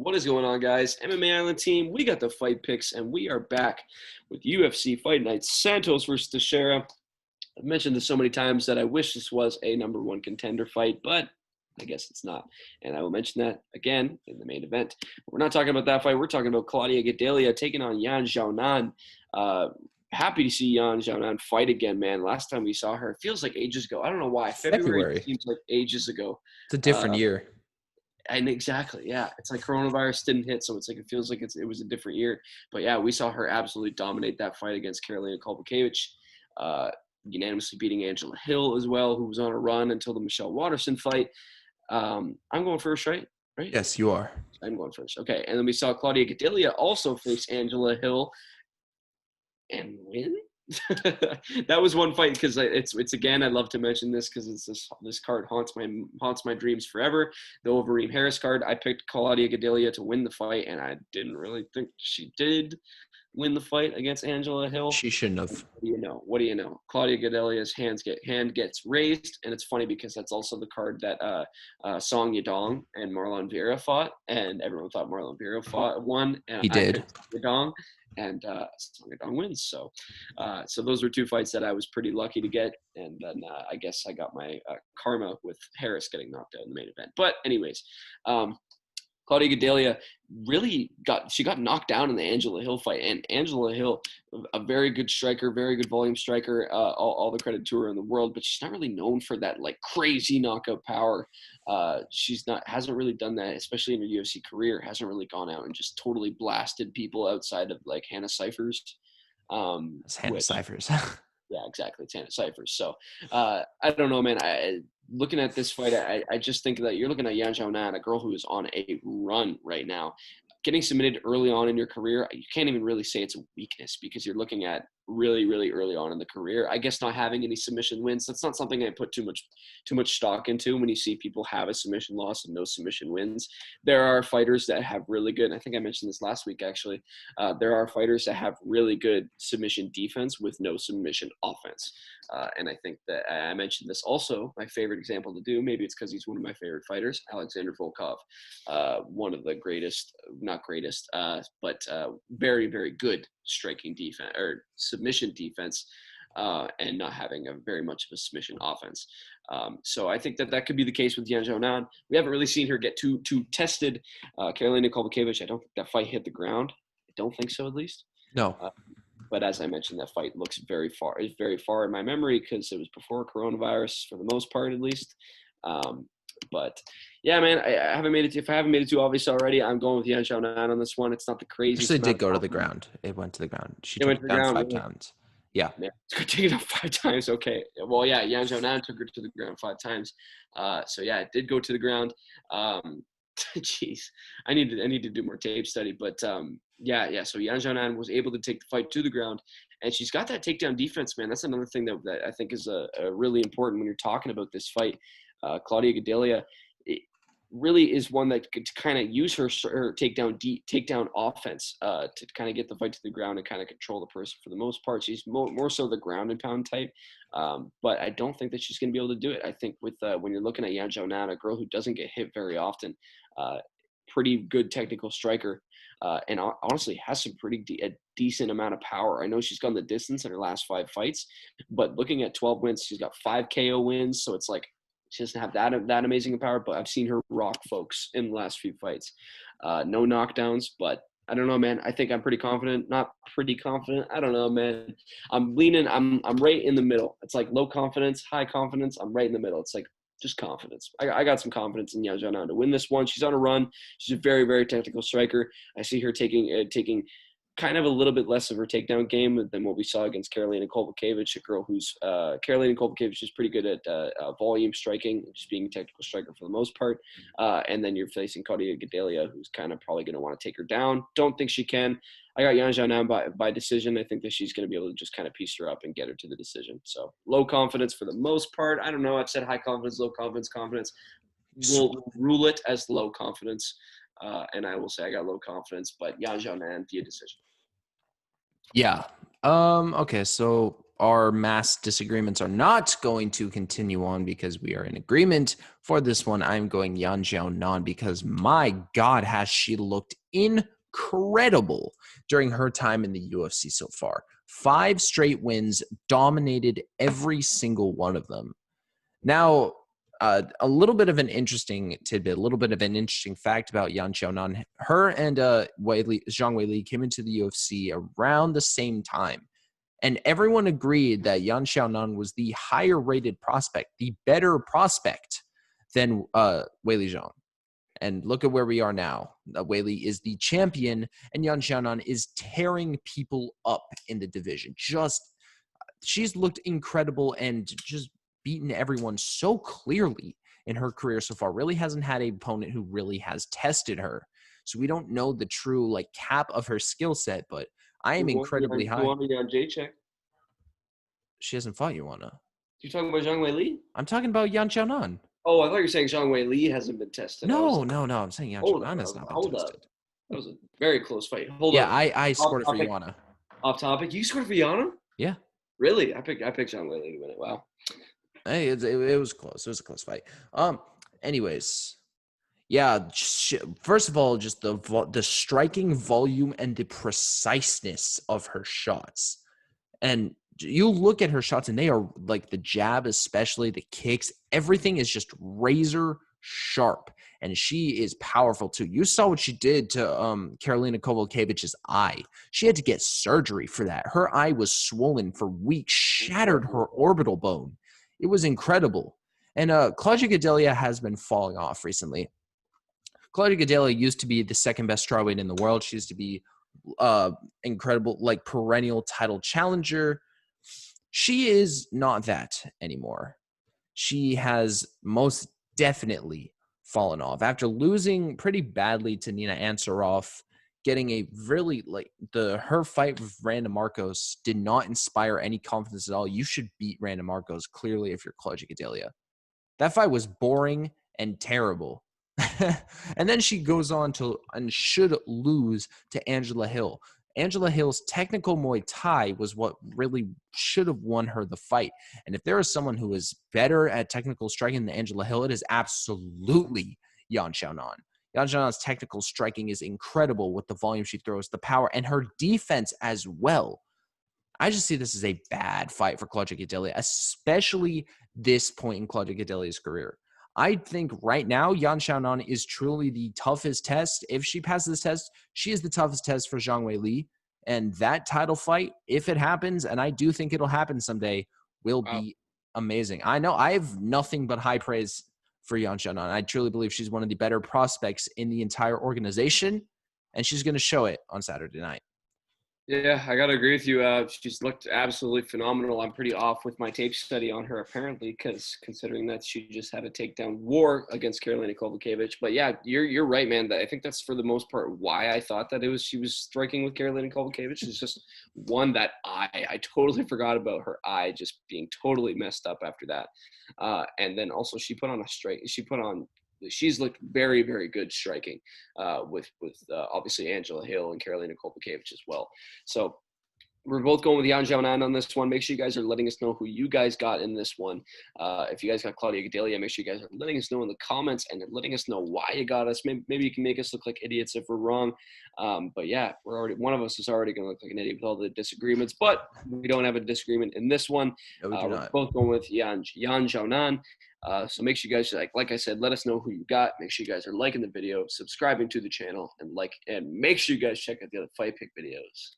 What is going on, guys? MMA Island team, we got the fight picks, and we are back with UFC Fight Night Santos versus Teixeira. I've mentioned this so many times that I wish this was a number one contender fight, but I guess it's not. And I will mention that again in the main event. We're not talking about that fight. We're talking about Claudia Gadelha taking on Yan Xiaonan. Happy to see Yan Xiaonan fight again, man. Last time we saw her, it feels like ages ago. I don't know why. February seems like ages ago. It's a different year. And exactly, yeah. It's like coronavirus didn't hit, so it's like it feels like it was a different year. But yeah, we saw her absolutely dominate that fight against Karolina Kowalkiewicz, unanimously beating Angela Hill as well, who was on a run until the Michelle Waterson fight. I'm going first, right? Yes, you are. I'm going first. Okay, and then we saw Claudia Gadelha also face Angela Hill and win. That was one fight because it's again, I love to mention this because it's this card haunts my dreams forever. The Overeem Harris card. I picked Claudia Gadelha to win the fight, and I didn't really think she did win the fight against Angela Hill. She shouldn't have. What do you know? Claudia Gadelha's hand gets raised, and it's funny because that's also the card that Song Yadong and Marlon Vera fought, and everyone thought Marlon Vera won. And he did. Yadong. And Song Yadong wins. So those were two fights that I was pretty lucky to get. And then I guess I got my karma with Harris getting knocked out in the main event. But anyways, Claudia Gadelha really got knocked down in the Angela Hill fight. And Angela Hill, a very good striker, very good volume striker, all the credit to her in the world, but she's not really known for that like crazy knockout power. Hasn't really done that, especially in her UFC career, hasn't really gone out and just totally blasted people outside of like Hannah Cifers. It's Hannah Cifers. Yeah, exactly. It's Hannah Cifers. So I don't know, man. Looking at this fight, I just think that you're looking at Yan Xiaonan, a girl who is on a run right now. Getting submitted early on in your career, you can't even really say it's a weakness because you're looking at really, really early on in the career. I guess not having any submission wins, that's not something I put too much stock into when you see people have a submission loss and no submission wins. There are fighters that have really good, I think I mentioned this last week actually, there are fighters that have really good submission defense with no submission offense. And I think that I mentioned this also, my favorite example to do, maybe it's because he's one of my favorite fighters, Alexander Volkov, one of the greatest, not greatest, but very, very good striking defense or submission defense, and not having a very much of a submission offense. So I think that could be the case with Yan Xiaonan. We haven't really seen her get too tested. Karolina Kowalkiewicz, I don't think that fight hit the ground. I don't think so, at least. No. But as I mentioned, that fight looks very far in my memory because it was before coronavirus for the most part, at least. But yeah, man, I haven't made it. If I haven't made it too obvious already, I'm going with Yan Xiaonan on this one. It's not the craziest. Actually, did go to the ground. It went to the ground. She took it down 5 times. Yeah. Take it down 5 times. Okay. Well, yeah, Yan Xiaonan took her to the ground 5 times. So yeah, it did go to the ground. Jeez, I need to do more tape study, but yeah. So Yan Xiaonan was able to take the fight to the ground, and she's got that takedown defense, man. That's another thing that I think is a really important when you're talking about this fight. Claudia Gadelha really is one that could kind of use her takedown offense to kind of get the fight to the ground and kind of control the person for the most part. She's more so the ground and pound type, but I don't think that she's going to be able to do it. I think with when you're looking at Yan Xiaonan, a girl who doesn't get hit very often, pretty good technical striker, and honestly has some a decent amount of power. I know she's gone the distance in her last 5 fights, but looking at 12 wins, she's got 5 KO wins, so it's like she doesn't have that amazing of power, but I've seen her rock folks in the last few fights. No knockdowns, but I don't know, man. I think I'm pretty confident. Not pretty confident. I don't know, man. I'm right in the middle. It's like low confidence, high confidence. I'm right in the middle. It's like just confidence. I got some confidence in Yan Xiaonan to win this one. She's on a run. She's a very, very technical striker. I see her taking kind of a little bit less of her takedown game than what we saw against Karolina Kowalkiewicz, a girl who's Karolina Kowalkiewicz is pretty good at volume striking, just being a technical striker for the most part. And then you're facing Claudia Gadelha, who's kind of probably going to want to take her down. Don't think she can. I got Yan Xiaonan by decision. I think that she's going to be able to just kind of piece her up and get her to the decision. So low confidence for the most part. I don't know. I've said high confidence, low confidence. We'll rule it as low confidence. And I will say I got low confidence, but Yan Xiaonan via decision. Yeah. Okay. So our mass disagreements are not going to continue on because we are in agreement for this one. I'm going Yan Xiaonan because, my God, has she looked incredible during her time in the UFC so far. 5 straight wins, dominated every single one of them. Now, a little bit of an interesting tidbit, a little bit of an interesting fact about Yan Xiaonan. Her and Zhang Weili came into the UFC around the same time. And everyone agreed that Yan Xiaonan was the higher rated prospect, the better prospect than Weili Zhang. And look at where we are now. Weili is the champion, and Yan Xiaonan is tearing people up in the division. She's looked incredible and just beaten everyone so clearly in her career so far. Really hasn't had an opponent who really has tested her. So we don't know the true cap of her skill set, but I am incredibly high. You want me on J-Check? She hasn't fought Ioana. You talking about Zhang Weili? I'm talking about Yan Xiaonan. Oh, I thought you were saying Zhang Weili hasn't been tested. No. I'm saying Yan Xiaonan has not been tested. That was a very close fight. I scored it for Ioana. Off topic. You scored for Ioana? Yeah. Really? I picked Zhang Weili to win it. Wow. Hey, it was close. It was a close fight. Anyways, yeah. First of all, just the striking volume and the preciseness of her shots, and you look at her shots, and they are the jab, especially the kicks. Everything is just razor sharp, and she is powerful too. You saw what she did to Karolina Kowalkiewicz' eye. She had to get surgery for that. Her eye was swollen for weeks, shattered her orbital bone. It was incredible. And Claudia Gadelha has been falling off recently. Claudia Gadelha used to be the second best strawweight in the world. She used to be incredible, perennial title challenger. She is not that anymore. She has most definitely fallen off after losing pretty badly to Nina Ansaroff. Getting a really her fight with Randa Marcos did not inspire any confidence at all. You should beat Randa Marcos clearly if you're Claudia Gadelha. That fight was boring and terrible. And then she goes on and should lose to Angela Hill. Angela Hill's technical Muay Thai was what really should have won her the fight. And if there is someone who is better at technical striking than Angela Hill, it is absolutely Yan Xiaonan. Yan Xiaonan's technical striking is incredible with the volume she throws, the power, and her defense as well. I just see this as a bad fight for Claudia Gadelha, especially this point in Claudia Gadelha's career. I think right now, Yan Xiaonan is truly the toughest test. If she passes this test, she is the toughest test for Zhang Weili. And that title fight, if it happens, and I do think it'll happen someday, will be amazing. I know I have nothing but high praise for Yan Xiaonan. I truly believe she's one of the better prospects in the entire organization, and she's going to show it on Saturday night. Yeah, I got to agree with you. She's looked absolutely phenomenal. I'm pretty off with my tape study on her, apparently, because considering that she just had a takedown war against Karolina Kowalkiewicz. But yeah, you're right, man. I think that's for the most part why I thought that she was striking with Karolina Kowalkiewicz. It's just that eye. I totally forgot about her eye just being totally messed up after that. And then also she put on she's looked very, very good striking with obviously Angela Hill and Karolina Kowalkiewicz as well. So we're both going with Yan Xiaonan on this one. Make sure you guys are letting us know who you guys got in this one. If you guys got Claudia Gadelha, make sure you guys are letting us know in the comments and letting us know why you got us. Maybe you can make us look like idiots if we're wrong. But yeah, one of us is already going to look like an idiot with all the disagreements. But we don't have a disagreement in this one. No, we do we're not. both going with Yan Xiaonan. So make sure you guys, like I said, let us know who you got. Make sure you guys are liking the video, subscribing to the channel, and make sure you guys check out the other fight pick videos.